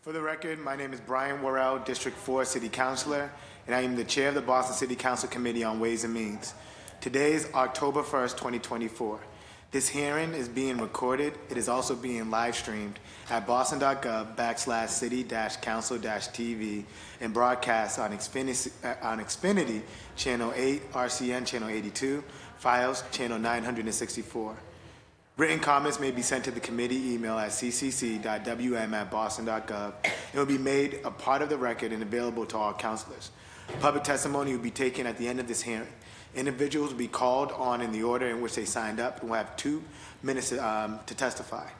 For the record, my name is Brian Worrell, District 4 City Councilor, and I am the Chair of the Boston City Council Committee on Ways and Means. Today is October 1st, 2024. This hearing is being recorded. It is also being live streamed at boston.gov/city-council-tv and broadcast on Xfinity Channel 8, RCN Channel 82, Files Channel 964. Written comments may be sent to the committee email at ccc.wm@boston.gov and will be made a part of the record and available to all councilors. Public testimony will be taken at the end of this hearing. Individuals will be called on in the order in which they signed up and will have 2 minutes to testify.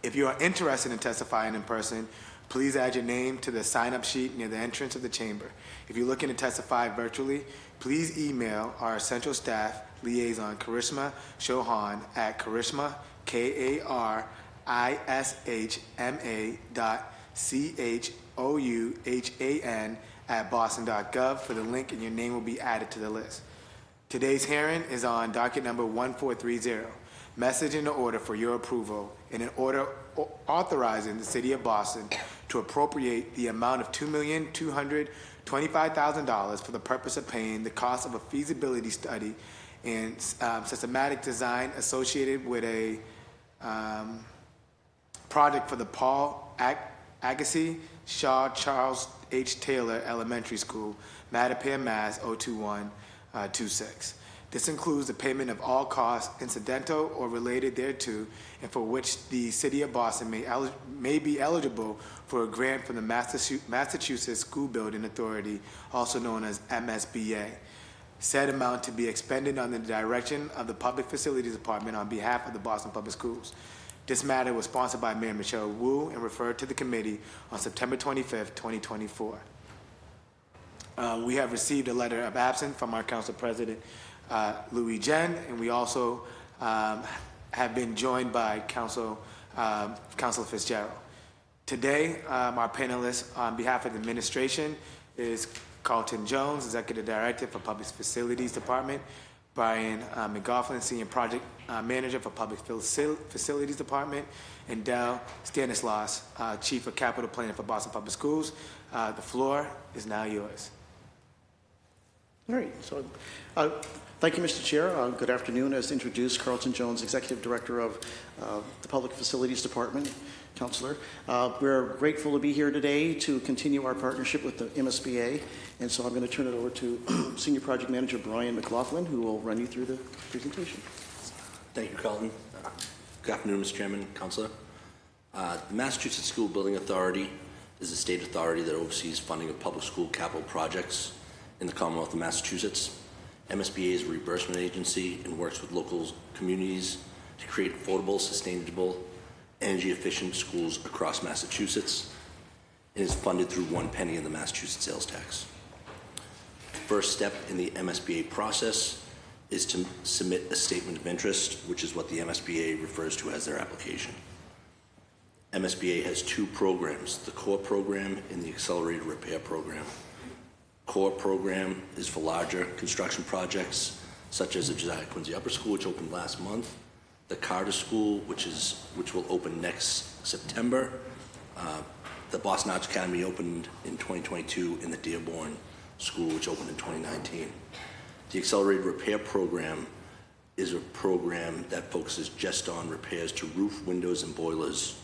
If you are interested in testifying in person, please add your name to the sign-up sheet near the entrance of the chamber. If you're looking to testify virtually, please email our central staff liaison, Karishma Chauhan, at Karishma, KARISMA.CHOUHAN @boston.gov for the link, and your name will be added to the list. Today's hearing is on docket number 1430, message in the order for your approval, in an order authorizing the City of Boston to appropriate the amount of $2,225,000 for the purpose of paying the cost of a feasibility study and systematic design associated with a project for the Paul Agassiz Shaw-Charles H. Elementary School, Mattapier, Mass. 02126. This includes the payment of all costs incidental or related thereto, and for which the City of Boston may be eligible for a grant from the Massachusetts School Building Authority, also known as MSBA. Said amount to be expended under the direction of the Public Facilities Department on behalf of the Boston Public Schools. This matter was sponsored by Mayor Michelle Wu and referred to the committee on September 25th, 2024. We have received a letter of absence from our Council President, Louis Jen, and we also have been joined by Councilor Fitzgerald. Today, our panelists on behalf of the administration is Carlton Jones, Executive Director for Public Facilities Department, Brian McGoughlin, Senior Project Manager for Public Facilities Department, and Dell Stanislaus, Chief of Capital Planning for Boston Public Schools. The floor is now yours. All right, so thank you, Mr. Chair. Good afternoon. As introduced, Carlton Jones, Executive Director of the Public Facilities Department, Councilor. We're grateful to be here today to continue our partnership with the MSBA, and so I'm going to turn it over to Senior Project Manager Brian McGoughlin, who will run you through the presentation. Thank you, Carlton. Good afternoon, Mr. Chairman, Councilor. The Massachusetts School Building Authority is a state authority that oversees funding of public school capital projects in the Commonwealth of Massachusetts. MSBA is a reimbursement agency and works with local communities to create affordable, sustainable, energy-efficient schools across Massachusetts, and is funded through 1 penny in the Massachusetts sales tax. The first step in the MSBA process is to submit a statement of interest, which is what the MSBA refers to as their application. MSBA has 2 programs, the core program and the accelerated repair program. Core program is for larger construction projects, such as the Josiah Quincy Upper School, which opened last month, the Carter School, which will open next September, the Boston Arts Academy opened in 2022, and the Dearborn School, which opened in 2019. The Accelerated Repair Program is a program that focuses just on repairs to roof, windows, and boilers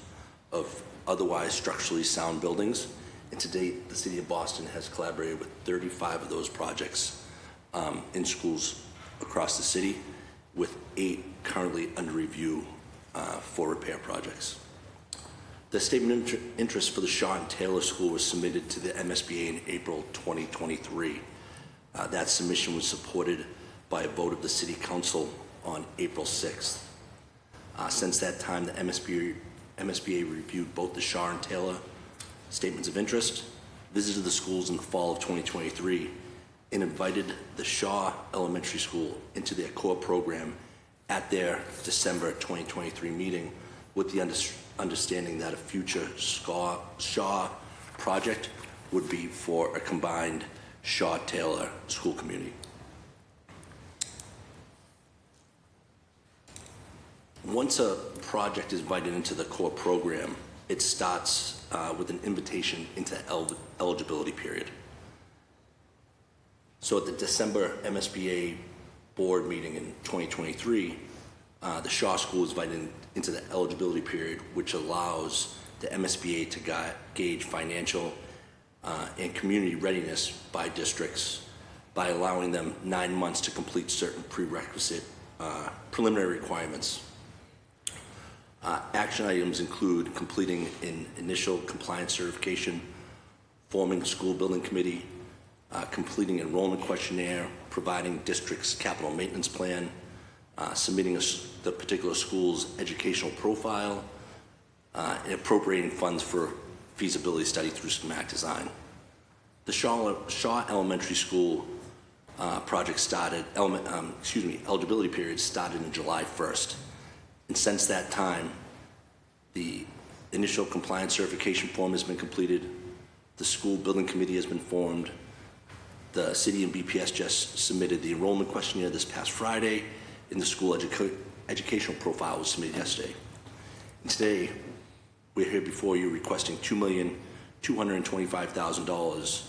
of otherwise structurally sound buildings. And to date, the City of Boston has collaborated with 35 of those projects in schools across the city, with 8 currently under review for repair projects. The statement of interest for the Shaw and Taylor School was submitted to the MSBA in April 2023. That submission was supported by a vote of the City Council on April 6th. Since that time, the MSBA reviewed both the Shaw and Taylor statements of interest, visited the schools in the fall of 2023, and invited the Shaw Elementary School into their core program at their December 2023 meeting with the understanding that a future Shaw project would be for a combined Shaw-Taylor school community. Once a project is invited into the core program, it starts with an invitation into the eligibility period. So at the December MSBA board meeting in 2023, the Shaw School was invited into the eligibility period, which allows the MSBA to gauge financial and community readiness by districts by allowing them 9 months to complete certain prerequisite preliminary requirements. Action items include completing an initial compliance certification, forming a school building committee, completing an enrollment questionnaire, providing district's capital maintenance plan, submitting the particular school's educational profile, and appropriating funds for feasibility study through schematic design. The Shaw Elementary School project eligibility period started in July 1st. And since that time, the initial compliance certification form has been completed, the school building committee has been formed, the city and BPS just submitted the enrollment questionnaire this past Friday, and the school educational profile was submitted yesterday. And today, we're here before you requesting $2,225,000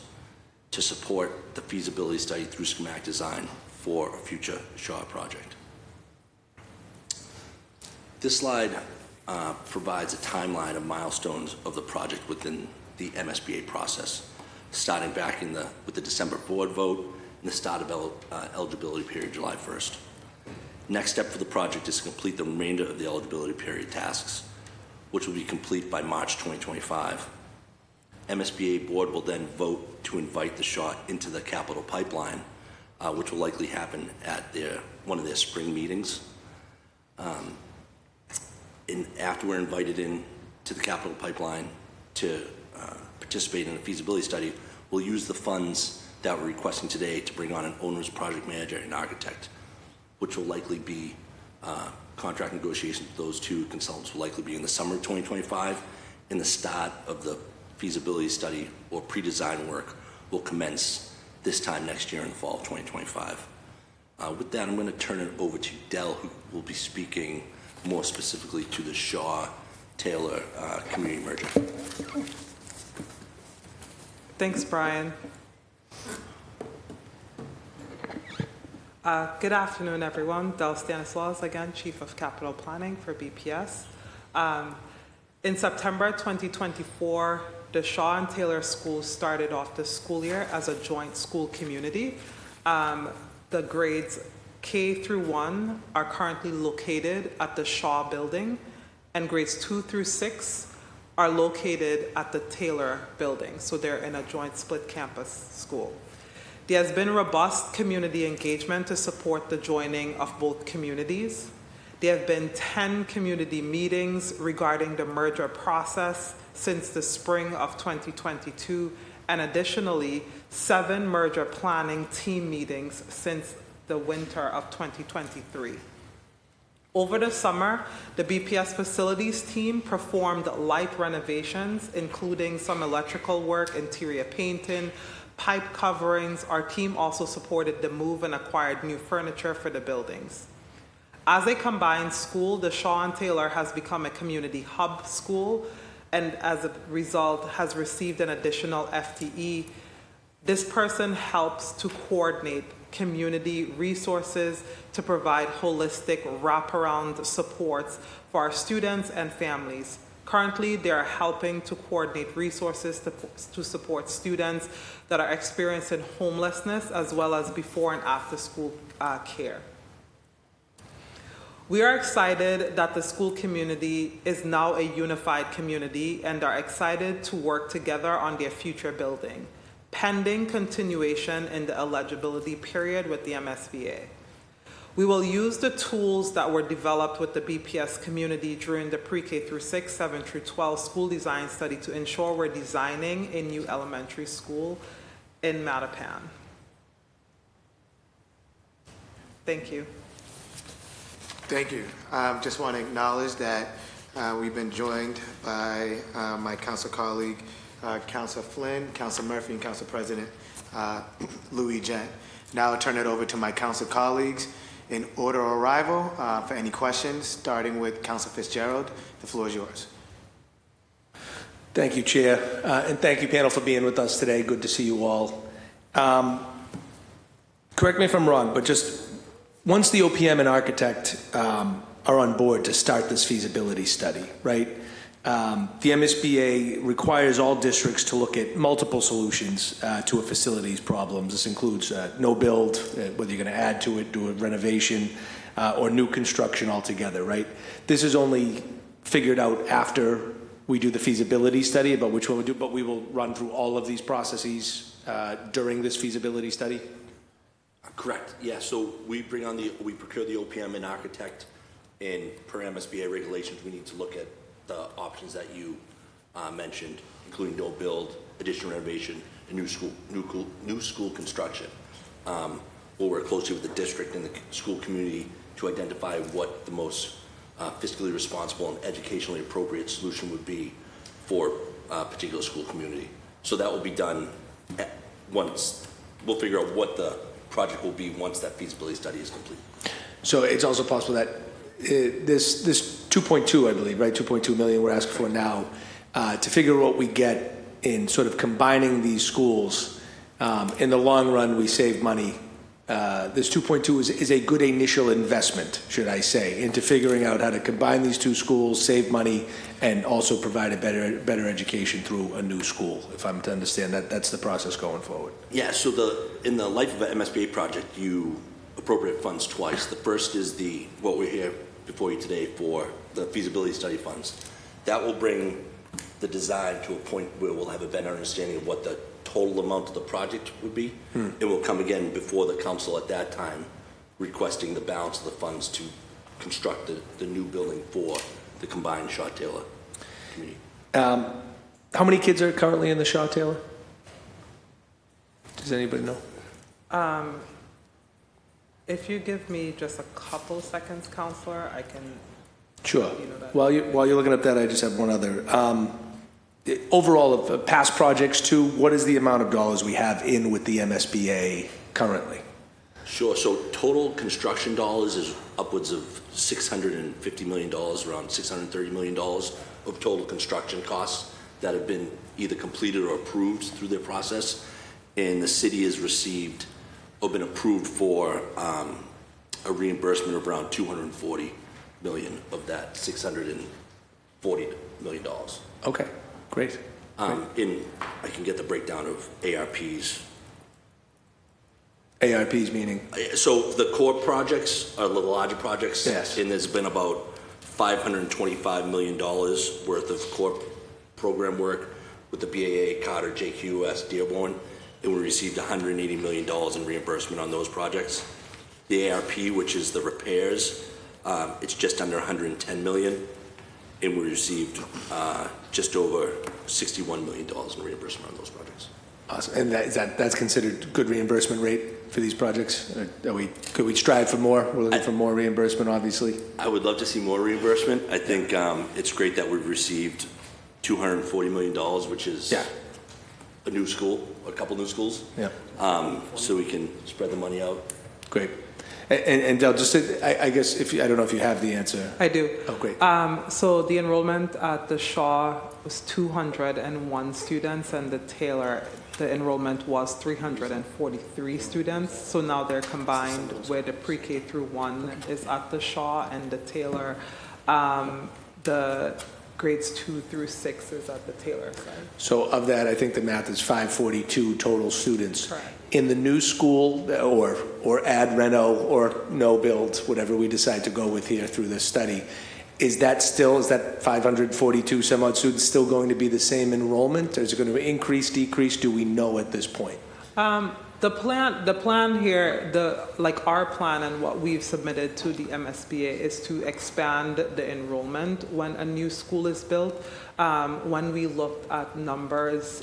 to support the feasibility study through schematic design for a future Shaw project. This slide provides a timeline of milestones of the project within the MSBA process, starting back with the December board vote and the start of eligibility period July 1st. Next step for the project is to complete the remainder of the eligibility period tasks, which will be complete by March 2025. MSBA board will then vote to invite the Shaw into the capital pipeline, which will likely happen at one of their spring meetings. And after we're invited in to the capital pipeline to participate in a feasibility study, we'll use the funds that we're requesting today to bring on an owner's project manager and architect, which will likely be contract negotiations with those two consultants will likely be in the summer of 2025, and the start of the feasibility study or pre-design work will commence this time next year in the fall of 2025. With that, I'm going to turn it over to Dell, who will be speaking more specifically to the Shaw-Taylor community merger. Thanks, Brian. Good afternoon, everyone. Del Stanislaus again, Chief of Capital Planning for BPS. In September 2024, the Shaw and Taylor schools started off the school year as a joint school community. The grades K through 1 are currently located at the Shaw building, and grades 2 through 6 are located at the Taylor building, so they're in a joint split campus school. There has been robust community engagement to support the joining of both communities. There have been 10 community meetings regarding the merger process since the spring of 2022, and additionally, 7 merger planning team meetings since the winter of 2023. Over the summer, the BPS facilities team performed light renovations, including some electrical work, interior painting, pipe coverings. Our team also supported the move and acquired new furniture for the buildings. As a combined school, the Shaw and Taylor has become a community hub school, and as a result has received an additional FTE. This person helps to coordinate community resources to provide holistic wraparound supports for our students and families. Currently, they are helping to coordinate resources to support students that are experiencing homelessness, as well as before and after school care. We are excited that the school community is now a unified community and are excited to work together on their future building, pending continuation in the eligibility period with the MSBA. We will use the tools that were developed with the BPS community during the pre-K through 6, 7 through 12 school design study to ensure we're designing a new elementary school in Mattapan. Thank you. Thank you. Just want to acknowledge that we've been joined by my council colleague, Councilor Flynn, Councilor Murphy, and Council President Louis Gent. Now I'll turn it over to my council colleagues in order of arrival for any questions, starting with Councilor Fitzgerald. The floor is yours. Thank you, Chair, and thank you, panel, for being with us today. Good to see you all. Correct me if I'm wrong, but just once the OPM and architect are on board to start this feasibility study, right? The MSBA requires all districts to look at multiple solutions to a facilities problems. This includes no build, whether you're going to add to it, do a renovation, or new construction altogether, right? This is only figured out after we do the feasibility study about which one we do, but we will run through all of these processes during this feasibility study. Correct, yeah, so we procure the OPM and architect, and per MSBA regulations, we need to look at the options that you mentioned, including no build, additional renovation, and new school construction. We'll work closely with the district and the school community to identify what the most fiscally responsible and educationally appropriate solution would be for a particular school community. So that will be done once, we'll figure out what the project will be once that feasibility study is complete. So it's also possible that this 2.2, I believe, right, 2.2 million we're asking for now, to figure out what we get in sort of combining these schools, in the long run, we save money. This 2.2 is a good initial investment, should I say, into figuring out how to combine these two schools, save money, and also provide a better education through a new school, if I'm to understand that. That's the process going forward. Yeah, so in the life of an MSBA project, you appropriate funds twice. The first is what we're here before you today for, the feasibility study funds. That will bring the design to a point where we'll have a better understanding of what the total amount of the project would be. It will come again before the council at that time, requesting the balance of the funds to construct the new building for the combined Shaw-Taylor community. How many kids are currently in the Shaw-Taylor? Does anybody know? If you give me just a couple seconds, Counselor, I can. Sure. You know that. While you're looking up that, I just have one other. Overall, of past projects too, what is the amount of dollars we have in with the MSBA currently? Sure, so total construction dollars is upwards of $650 million, around $630 million of total construction costs that have been either completed or approved through their process. And the city has received or been approved for a reimbursement of around $240 million of that $640 million. Okay, great. And I can get the breakdown of ARPs. ARPs meaning? So the core projects are the larger projects. Yes. And there's been about $525 million worth of core program work with the BAA, Carter, JQS, Dearborn. And we received $180 million in reimbursement on those projects. The ARP, which is the repairs, it's just under $110 million. And we received just over $61 million in reimbursement on those projects. Awesome. And that's considered good reimbursement rate for these projects? Could we strive for more? We're looking for more reimbursement, obviously. I would love to see more reimbursement. I think it's great that we've received $240 million, which is a new school, a couple new schools. Yeah. So we can spread the money out. Great. And Del, just I guess I don't know if you have the answer. I do. Oh, great. So the enrollment at the Shaw was 201 students, and the Taylor, the enrollment was 343 students. So now they're combined, where the pre-K through 1 is at the Shaw, and the Taylor, the grades 2 through 6 is at the Taylor side. So of that, I think the math is 542 total students. Correct. In the new school, or add reno or no build, whatever we decide to go with here through this study, is that 542 some odd students still going to be the same enrollment? Or is it going to increase, decrease? Do we know at this point? The plan here, our plan and what we've submitted to the MSBA is to expand the enrollment when a new school is built. When we looked at numbers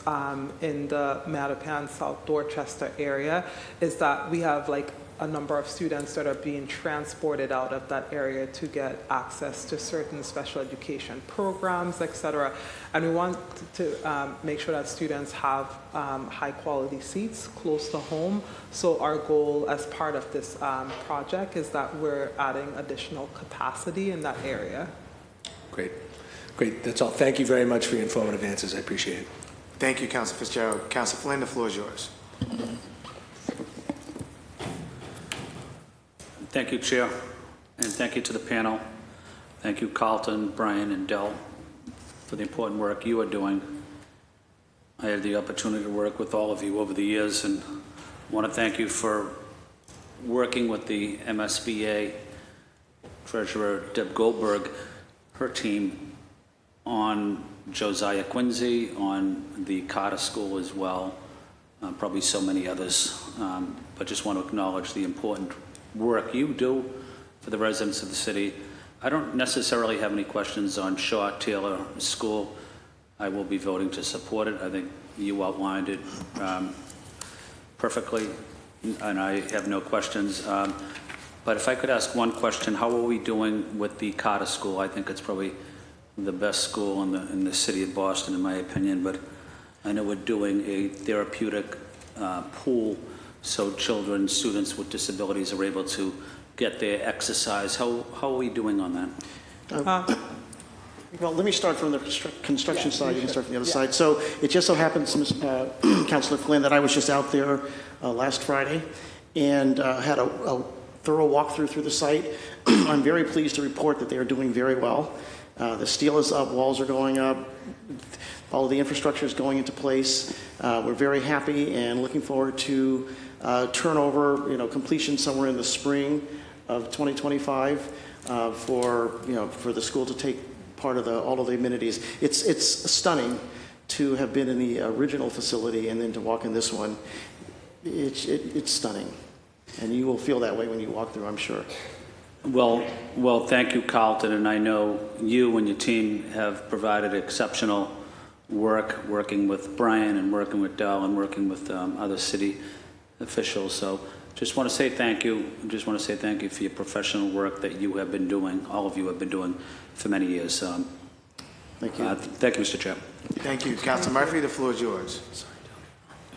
in the Mattapan, South Dorchester area, is that we have a number of students that are being transported out of that area to get access to certain special education programs, et cetera. And we want to make sure that students have high quality seats close to home. So our goal as part of this project is that we're adding additional capacity in that area. Great. Great. That's all. Thank you very much for your informative answers. I appreciate it. Thank you, Council Fitzgerald. Council Flynn, the floor is yours. Thank you, Chair, and thank you to the panel. Thank you, Carlton, Brian, and Dell, for the important work you are doing. I had the opportunity to work with all of you over the years, and I want to thank you for working with the MSBA Treasurer Deb Goldberg, her team, on Josiah Quincy, on the Carter School as well, probably so many others. But just want to acknowledge the important work you do for the residents of the city. I don't necessarily have any questions on Shaw-Taylor School. I will be voting to support it. I think you outlined it perfectly, and I have no questions. But if I could ask one question, how are we doing with the Carter School? I think it's probably the best school in the city of Boston, in my opinion, but I know we're doing a therapeutic pool so children, students with disabilities are able to get their exercise. How are we doing on that? Well, let me start from the construction side. You can start from the other side. So it just so happens, Councilor Flynn, that I was just out there last Friday and had a thorough walkthrough through the site. I'm very pleased to report that they are doing very well. The steel is up, walls are going up, all of the infrastructure is going into place. We're very happy and looking forward to turnover, completion somewhere in the spring of 2025 for the school to take part of all of the amenities. It's stunning to have been in the original facility and then to walk in this one. It's stunning, and you will feel that way when you walk through, I'm sure. Well, thank you, Carlton, and I know you and your team have provided exceptional work working with Brian and working with Dell and working with other city officials. So just want to say thank you. Just want to say thank you for your professional work that you have been doing, all of you have been doing for many years. Thank you. Thank you, Mr. Chair. Thank you. Council Murphy, the floor is yours.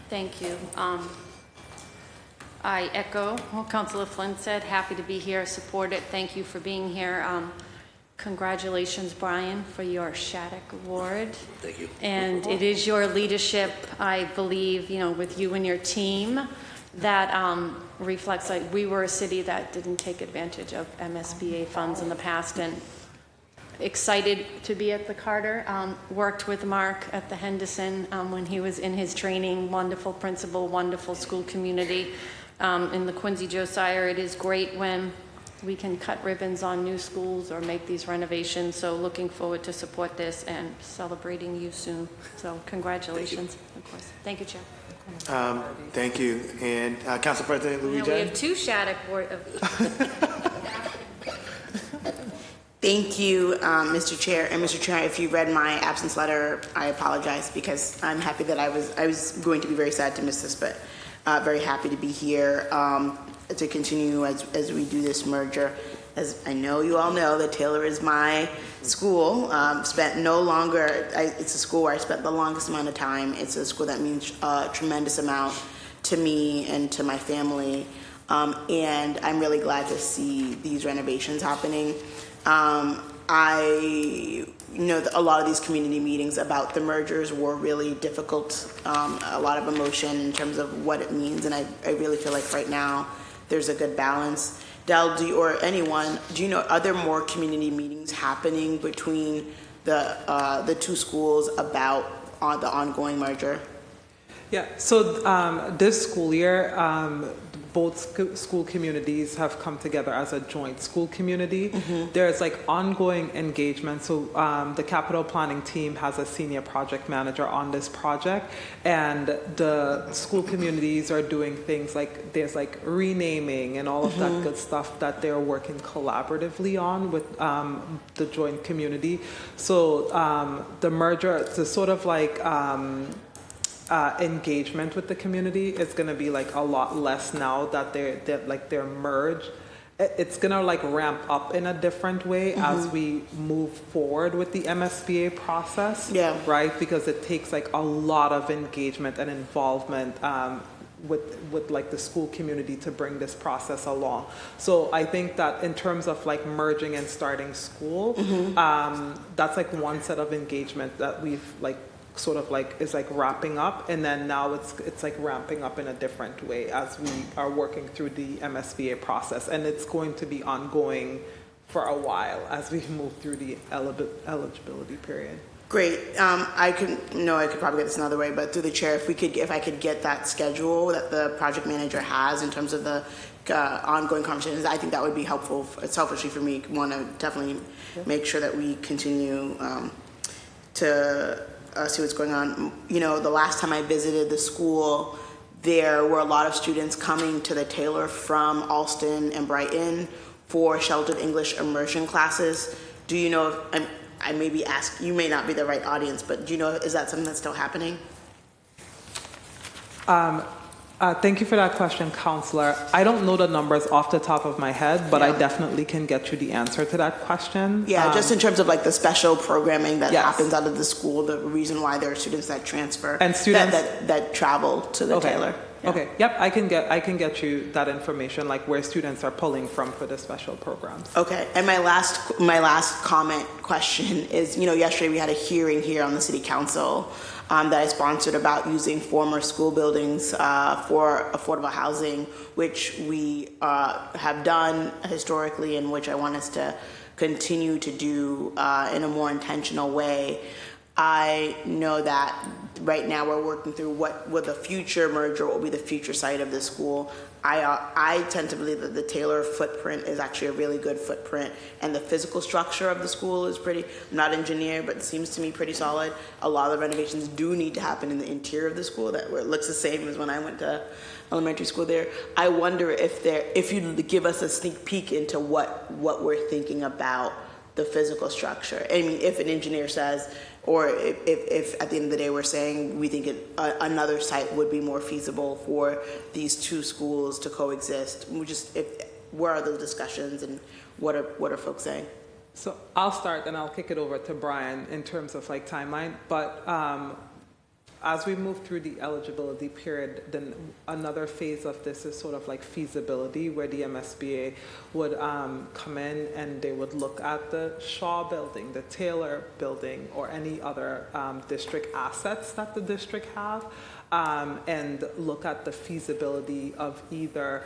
Thank you. I echo what Councilor Flynn said. Happy to be here, support it. Thank you for being here. Congratulations, Brian, for your Shattuck Award. Thank you. And it is your leadership, I believe, with you and your team that reflects, like, we were a city that didn't take advantage of MSBA funds in the past, and excited to be at the Carter. Worked with Mark at the Henderson when he was in his training. Wonderful principal, wonderful school community. In the Quincy Josiah, it is great when we can cut ribbons on new schools or make these renovations. So looking forward to support this and celebrating you soon. So congratulations, of course. Thank you, Chair. Thank you. And Council President Louis Now J. we have two Shattuck Thank you, Mr. Chair. And Mr. Chair, if you read my absence letter, I apologize because I'm happy that I was going to be very sad to miss this, but very happy to be here to continue as we do this merger. As I know you all know, that Taylor is my school. It's a school where I spent the longest amount of time. It's a school that means a tremendous amount to me and to my family. And I'm really glad to see these renovations happening. I know that a lot of these community meetings about the mergers were really difficult, a lot of emotion in terms of what it means, and I really feel like right now there's a good balance. Del, or anyone, do you know, are there more community meetings happening between the two schools about the ongoing merger? Yeah, so this school year, both school communities have come together as a joint school community. Mm-hmm. There's ongoing engagement. So the capital planning team has a senior project manager on this project, and the school communities are doing things there's renaming and all of mm-hmm. that good stuff that they're working collaboratively on with the joint community. So the merger, it's a sort of engagement with the community is going to be like a lot less now that they're merged. It's going to like ramp up in a different way as we move forward with the MSBA process. Yeah. Right? Because it takes like a lot of engagement and involvement with like the school community to bring this process along. So I think that in terms of like merging and starting school, that's like one set of engagement that we've like sort of like is like wrapping up, and then now it's like ramping up in a different way as we are working through the MSBA process, and it's going to be ongoing for a while as we move through the eligibility period. Great. I could probably get this another way, but through the chair, if I could get that schedule that the project manager has in terms of the ongoing conversations, I think that would be helpful. Selfishly for me, want to definitely make sure that we continue to see what's going on. You know, the last time I visited the school, there were a lot of students coming to the Taylor from Alston and Brighton for sheltered English immersion classes. Do you know if, I maybe ask, you may not be the right audience, but do you know, is that something that's still happening? Thank you for that question, Counselor. I don't know the numbers off the top of my head, but I definitely can get you the answer to that question. Yeah, just in terms of like the special programming that Yes. happens out of the school, the reason why there are students that transfer And students- that travel to the Taylor. Yeah. Okay. Yep. I can get you that information, like where students are pulling from for the special programs. Okay, and my last question is, you know, yesterday we had a hearing here on the city council that I sponsored about using former school buildings for affordable housing, which we have done historically and which I want us to continue to do in a more intentional way. I know that right now we're working through what would the future merger, what will be the future site of the school. I tend to believe that the Taylor footprint is actually a really good footprint, and the physical structure of the school is pretty, I'm not an engineer, but it seems to me pretty solid. A lot of the renovations do need to happen in the interior of the school, where it looks the same as when I went to elementary school there. I wonder if you'd give us a sneak peek into what we're thinking about the physical structure. I mean, if an engineer says, or if at the end of the day we're saying we think another site would be more feasible for these two schools to coexist, where are those discussions and what are folks saying? So I'll start and I'll kick it over to Brian in terms of like timeline. But as we move through the eligibility period, then another phase of this is sort of like feasibility, where the MSBA would come in and they would look at the Shaw building, the Taylor building, or any other district assets that the district have, and look at the feasibility of either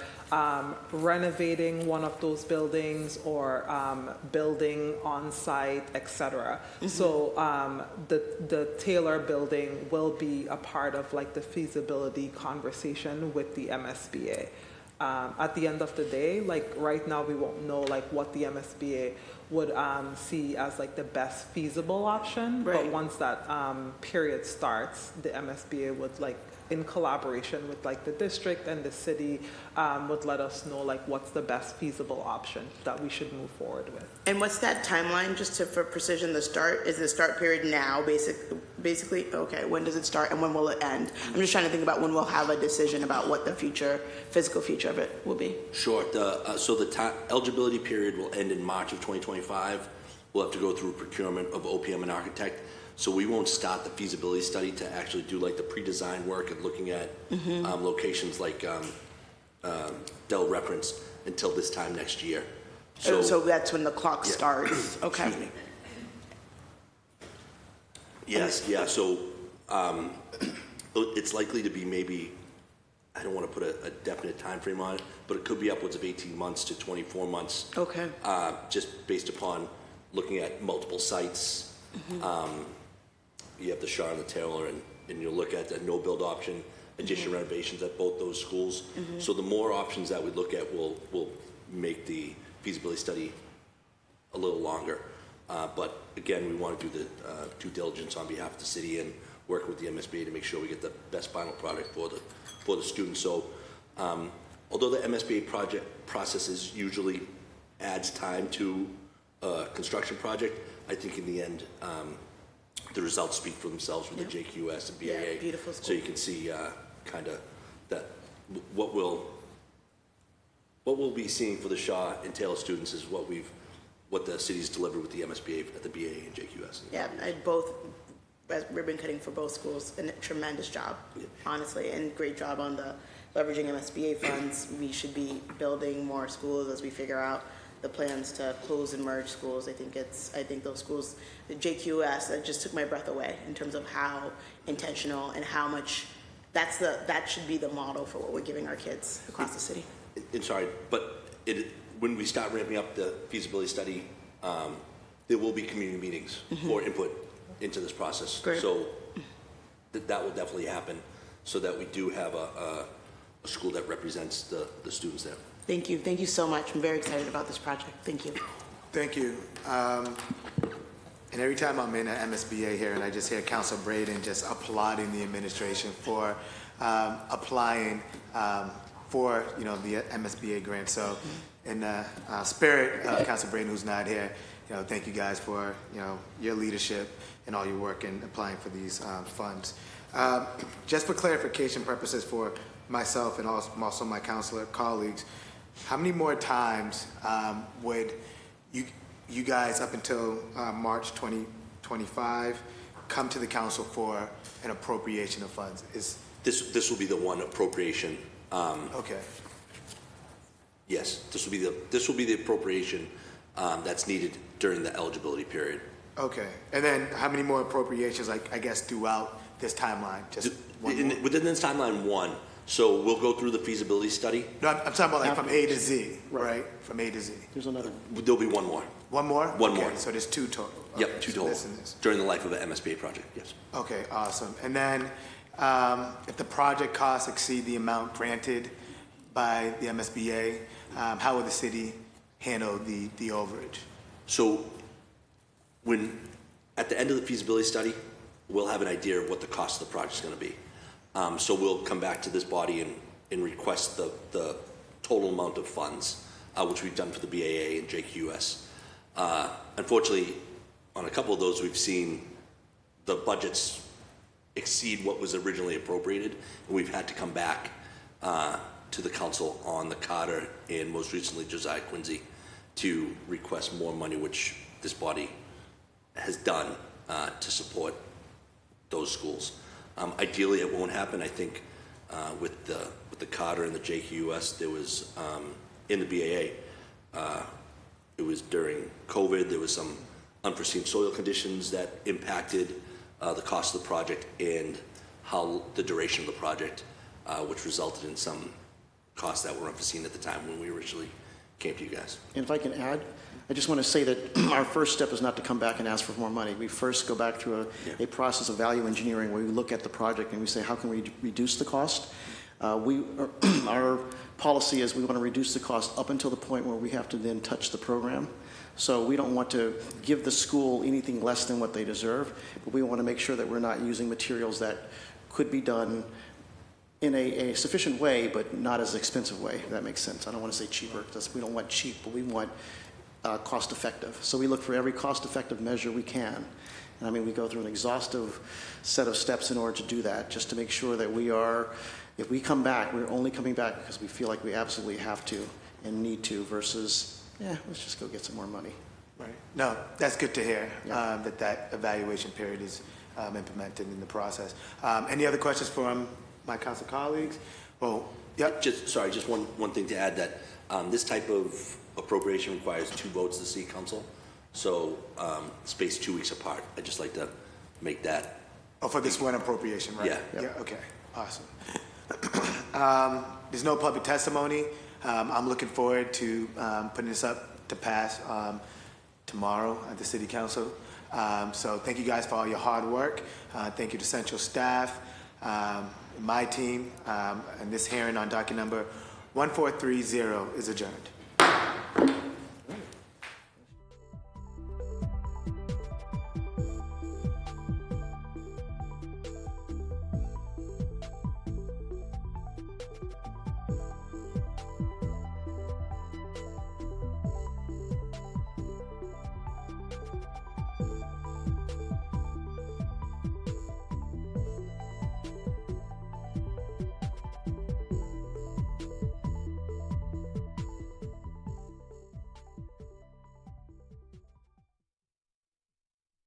renovating one of those buildings or building on site, etc. So the Taylor building will be a part of like the feasibility conversation with the MSBA. At the end of the day, like right now we won't know like what the MSBA would see as like the best feasible option, Right. but once that period starts, the MSBA would like, in collaboration with like the district and the city, would let us know like what's the best feasible option that we should move forward with. And what's that timeline, just for precision, is the start period now, basically? Okay, when does it start and when will it end? I'm just trying to think about when we'll have a decision about what the physical future of it will be. Sure. So the eligibility period will end in March of 2025. We'll have to go through procurement of OPM and architect. So we won't start the feasibility study to actually do like the pre-design work and looking at locations like Dell referenced until this time next year. So that's when the clock starts. Okay. Excuse me. Yes, yeah, so it's likely to be maybe, I don't want to put a definite time frame on it, but it could be upwards of 18 months to 24 months. Okay. Just based upon looking at multiple sites. You have the Shaw and the Taylor, and you'll look at the no-build option, addition renovations at both those schools. So the more options that we look at will make the feasibility study a little longer. But again, we want to do the due diligence on behalf of the city and work with the MSBA to make sure we get the best final product for the students. So although the MSBA process usually adds time to a construction project, I think in the end, the results speak for themselves with the JQS and BAA. Yeah, beautiful So school. you can see kind of that what we'll be seeing for the Shaw and Taylor students is what the city's delivered with the MSBA at the BAA and JQS. Yeah, as ribbon cutting for both schools, and a tremendous job, honestly, and great job on the leveraging MSBA funds. We should be building more schools as we figure out the plans to close and merge schools. I think those schools, the JQS, that just took my breath away in terms of how intentional and how much that should be the model for what we're giving our kids across the city. And sorry, but when we start ramping up the feasibility study, there will be community meetings for input into this process. Great. So that will definitely happen, so that we do have a school that represents the students there. Thank you so much. I'm very excited about this project. Thank you. Thank you. And every time I'm in an MSBA here and I just hear Council Braden just applauding the administration for applying for the MSBA grant. So in the spirit of Council Braden, who's not here, thank you guys for your leadership and all your work in applying for these funds. Just for clarification purposes for myself and also my counselor colleagues, how many more times would you guys up until March 2025 come to the council for an appropriation of funds? This will be the one appropriation. Okay. Yes, this will be the appropriation that's needed during the eligibility period. Okay. And then how many more appropriations, I guess, throughout this timeline? Just one more? Within this timeline, one. So we'll go through the feasibility study. No, I'm talking about from A to Z, right? From A to Z. There's another. There'll be one more. One more? One Okay, more. So there's two total. Yep, Okay, two so total. this and this. During the life of an MSBA project, yes. Okay, awesome. And then if the project costs exceed the amount granted by the MSBA, how will the city handle the overage? So at the end of the feasibility study, we'll have an idea of what the cost of the project is going to be. So we'll come back to this body and request the total amount of funds, which we've done for the BAA and JQS. Unfortunately, on a couple of those, we've seen the budgets exceed what was originally appropriated, and we've had to come back to the council on the Carter and most recently Josiah Quincy to request more money, which this body has done to support those schools. Ideally, it won't happen. I think with the Carter and the JQS, there was in the BAA. It was during COVID. There was some unforeseen soil conditions that impacted the cost of the project and how the duration of the project, which resulted in some costs that were unforeseen at the time when we originally came to you guys. And if I can add, I just want to say that our first step is not to come back and ask for more money. We first go back through a process of value engineering where we look at the project and we say, how can we reduce the cost? Our policy is we want to reduce the cost up until the point where we have to then touch the program. So we don't want to give the school anything less than what they deserve, but we want to make sure that we're not using materials that could be done in a sufficient way, but not as expensive way, if that makes sense. I don't want to say cheaper, because we don't want cheap, but we want cost effective. So we look for every cost effective measure we can. And I mean, we go through an exhaustive set of steps in order to do that, just to make sure that we are, if we come back, we're only coming back because we feel like we absolutely have to and need to versus, let's just go get some more money. Right. No, that's good to hear, that evaluation period is implemented in the process. Any other questions from my council colleagues? Well, yep. Just one thing to add, that this type of appropriation requires 2 votes of the city council. So spaced 2 weeks apart. I'd just like to make that. Oh, for this one appropriation, right? Yeah. Okay, awesome. There's no public testimony. I'm looking forward to putting this up to pass tomorrow at the city council. So thank you guys for all your hard work. Thank you to central staff, my team, and this hearing on docket number 1430 is adjourned.